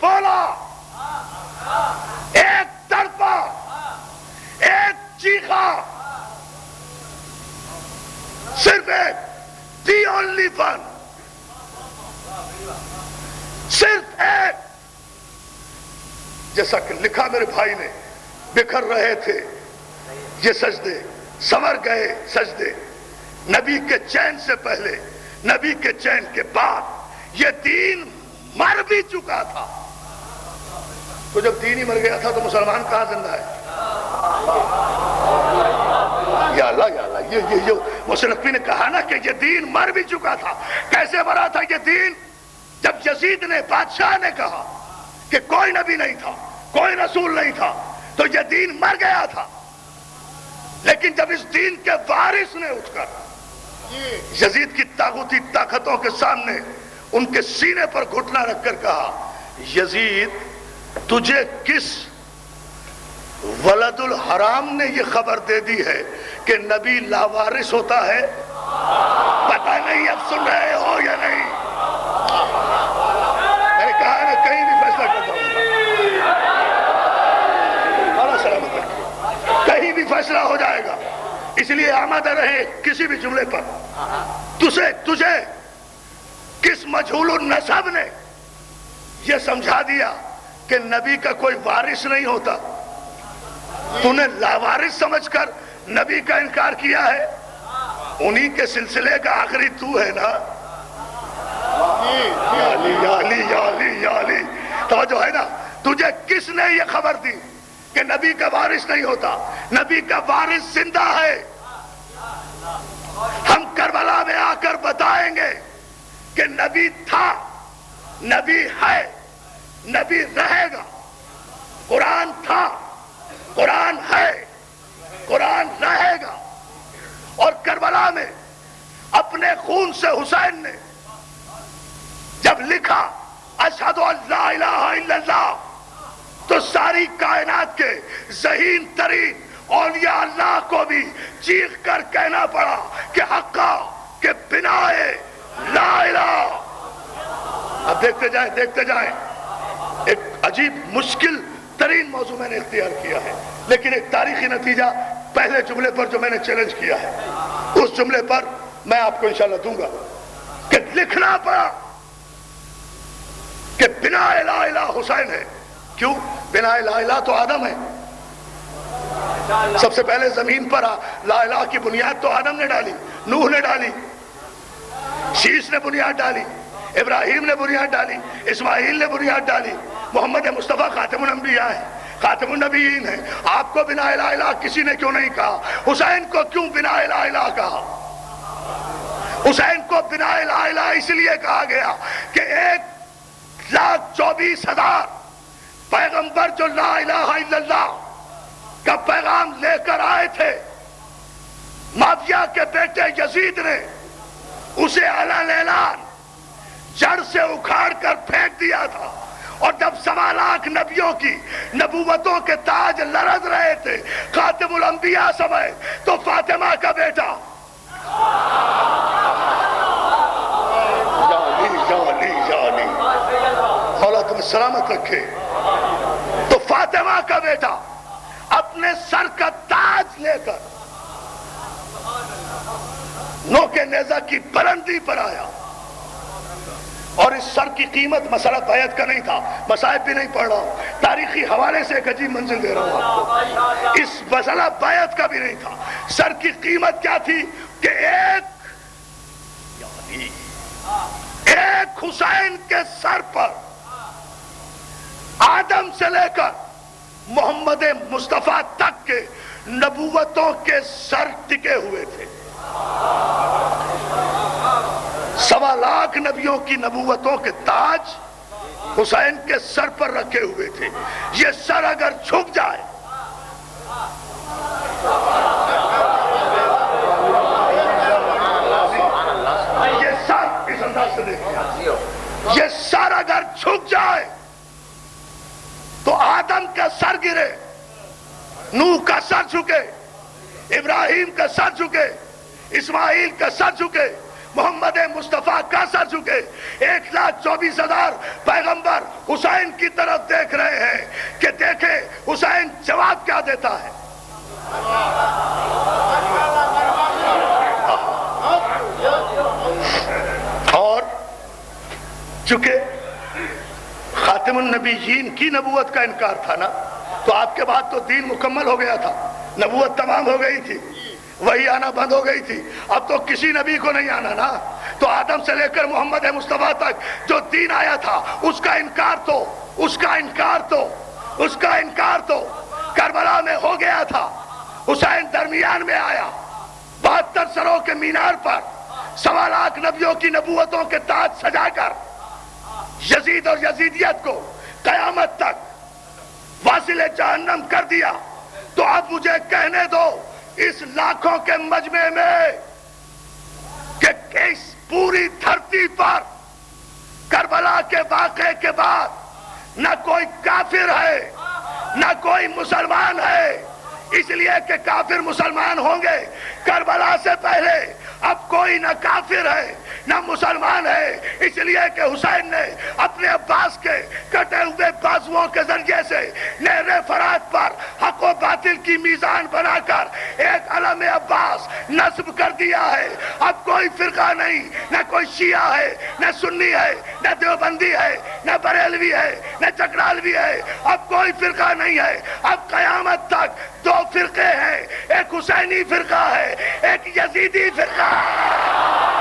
بولا، ایک تڑپا، ایک چیخا، صرف ایک، دی اونلی ون، صرف ایک. جیسا کہ لکھا میرے بھائی نے، بکھر رہے تھے یہ سجدے، سنور گئے سجدے، نبی کے چین سے پہلے، نبی کے چین کے بعد یہ دین مر بھی چکا تھا. تو جب دین ہی مر گیا تھا تو مسلمان کہاں زندہ ہے؟ یا اللہ یا اللہ، یہ مصنفی نے کہا نا کہ یہ دین مر بھی چکا تھا. کیسے مرا تھا یہ دین؟ جب یزید نے، بادشاہ نے کہا کہ کوئی نبی نہیں تھا، کوئی رسول نہیں تھا، تو یہ دین مر گیا تھا. لیکن جب اس دین کے وارث نے اٹھ کر یزید کی طاغوتی طاقتوں کے سامنے ان کے سینے پر گھٹنا رکھ کر کہا، یزید تجھے کس ولد الحرام نے یہ خبر دے دی ہے کہ نبی لاوارث ہوتا ہے؟ پتہ نہیں اب سن رہے ہو یا نہیں؟ میں نے کہا نا کہیں بھی فیصلہ کرتا ہوں، کہیں بھی فیصلہ ہو جائے گا. اس لیے آمادہ رہے کسی بھی جملے پر. تجھے کس مجہول النسب نے یہ سمجھا دیا کہ نبی کا کوئی وارث نہیں ہوتا؟ تو نے لاوارث سمجھ کر نبی کا انکار کیا ہے. انہی کے سلسلے کا آخری تو ہے نا. یا علی یا علی یا علی یا علی، توجہ ہے نا. تجھے کس نے یہ خبر دی کہ نبی کا وارث نہیں ہوتا؟ نبی کا وارث زندہ ہے. ہم کربلا میں آ کر بتائیں گے کہ نبی تھا، نبی ہے، نبی رہے گا. قرآن تھا، قرآن ہے، قرآن رہے گا. اور کربلا میں اپنے خون سے حسین نے جب لکھا اشہد ان لا الہ الا اللہ، تو ساری کائنات کے ذہین ترین اولیاء اللہ کو بھی چیخ کر کہنا پڑا کہ حقا کہ بنا لا الہ. اب دیکھتے جائیں ایک عجیب مشکل ترین موضوع میں نے اختیار کیا ہے، لیکن ایک تاریخی نتیجہ پہلے جملے پر جو میں نے چیلنج کیا ہے اس جملے پر میں آپ کو انشاءاللہ دوں گا کہ لکھنا پڑا کہ بنا لا الہ حسین ہے. کیوں؟ بنا لا الہ تو آدم ہے. سب سے پہلے زمین پر لا الہ کی بنیاد تو آدم نے ڈالی، نوح نے ڈالی، شیش نے بنیاد ڈالی، ابراہیم نے بنیاد ڈالی، اسماعیل نے بنیاد ڈالی. محمد مصطفیٰ خاتم الانبیاء ہے، خاتم النبیین ہے. آپ کو بنا لا الہ کسی نے کیوں نہیں کہا؟ حسین کو کیوں بنا لا الہ کہا؟ حسین کو بنا لا الہ اس لیے کہا گیا کہ 1,24,000 پیغمبر جو لا الہ الا اللہ کا پیغام لے کر آئے تھے، معاویہ کے بیٹے یزید نے اسے علن اعلان جڑ سے اکھاڑ کر پھینک دیا تھا. اور جب 1.25 نبیوں کی نبوتوں کے تاج لرز رہے تھے خاتم الانبیاء سمیت، تو فاطمہ کا بیٹا مولا تمہیں سلامت رکھے، تو فاطمہ کا بیٹا اپنے سر کا تاج لے کر نوکے نیزہ کی بلندی پر آیا. اور اس سر کی قیمت مسئلہ بیعت کا نہیں تھا. مصائب بھی نہیں پڑھ رہا ہوں، تاریخی حوالے سے ایک عجیب منزل دے رہا ہوں آپ کو. اس مسئلہ بیعت کا بھی نہیں تھا. سر کی قیمت کیا تھی کہ ایک حسین کے سر پر آدم سے لے کر محمد مصطفیٰ تک کے نبوتوں کے سر ٹکے ہوئے تھے. 1.25 نبیوں کی نبوتوں کے تاج حسین کے سر پر رکھے ہوئے تھے. یہ سر اگر جھک جائے، یہ سر اس انداز سے دیکھیں، یہ سر اگر جھک جائے تو آدم کا سر گرے، نوح کا سر جھکے، ابراہیم کا سر جھکے، اسماعیل کا سر جھکے، محمد مصطفیٰ کا سر جھکے. 1,24,000 پیغمبر حسین کی طرف دیکھ رہے ہیں کہ دیکھیں حسین جواب کیا دیتا ہے. اور چونکہ خاتم النبیین کی نبوت کا انکار تھا نا، تو آپ کے بعد تو دین مکمل ہو گیا تھا، نبوت تمام ہو گئی تھی، وہی آنا بند ہو گئی تھی. اب تو کسی نبی کو نہیں آنا نا. تو آدم سے لے کر محمد مصطفیٰ تک جو دین آیا تھا اس کا انکار تو کربلا میں ہو گیا تھا. حسین درمیان میں آیا، 72 سروں کے مینار پر 1.25 لاکھ نبیوں کی نبوتوں کے تاج سجا کر یزید اور یزیدیت کو قیامت تک واصل جہنم کر دیا. تو اب مجھے کہنے دو اس لاکھوں کے مجمع میں کہ اس پوری دھرتی پر کربلا کے واقعے کے بعد نہ کوئی کافر ہے نہ کوئی مسلمان ہے، اس لیے کہ کافر مسلمان ہوں گے. کربلا سے پہلے اب کوئی نہ کافر ہے نہ مسلمان ہے، اس لیے کہ حسین نے اپنے عباس کے کٹے ہوئے بازوؤں کے ذریعے سے نہر فرات پر حق و باطل کی میزان بنا کر ایک علم عباس نصب کر دیا ہے. اب کوئی فرقہ نہیں، نہ کوئی شیعہ ہے، نہ سنی ہے، نہ دیوبندی ہے، نہ بریلوی ہے، نہ چکرالوی ہے. اب کوئی فرقہ نہیں ہے. اب قیامت تک 2 فرقے ہیں، ایک حسینی فرقہ ہے، ایک یزیدی فرقہ ہے.